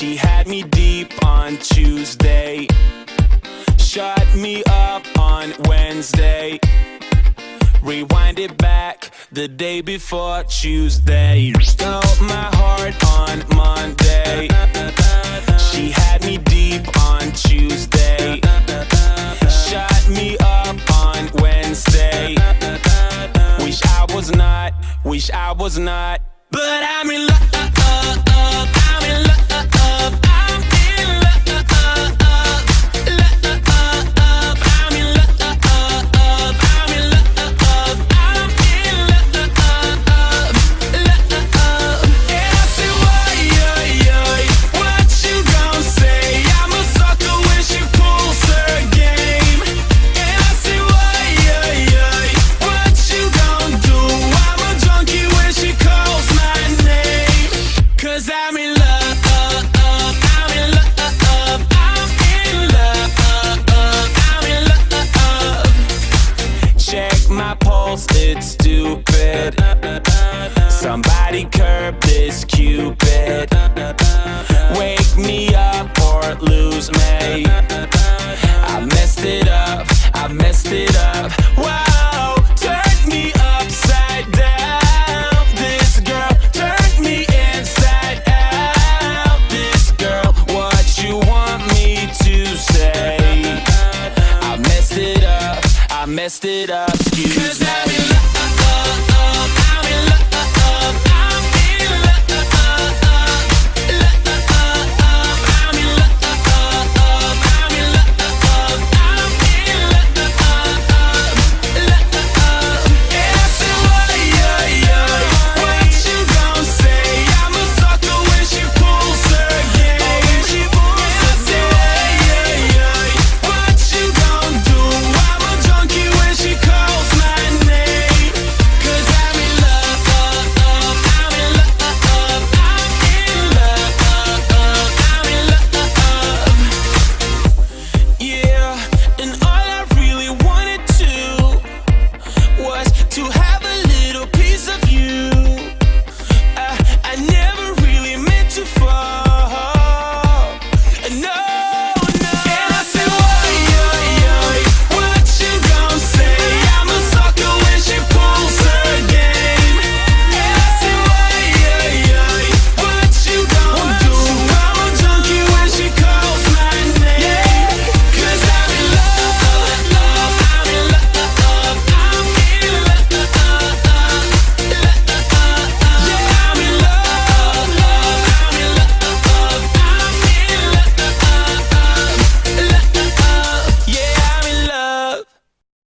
She had me deep on Tuesday, shut me up on Wednesday, rewind it back the day before Tuesday. Stole my heart on Monday. She had me deep on Tuesday, shut me up on Wednesday. Wish I was not, but I'm in love. I'm in love. I'm in love. I'm in love. I'm in love. I'm in love. And I say, what you gon' say? I'm a sucker when she pulls her game. And I say, what you gon' do? I'm a junkie when she calls my name. 'Cause I'm in love. I'm in love. I'm in love. I'm in love. Check my pulse, it's stupid. Somebody curb this Cupid. Wake me up or lose me. I messed it up. I messed it up. Wow, turn me upside down. This girl turned me inside out. This girl, what you want me to say? I messed it up. I messed it up. Excuse me. 'Cause I'm in love.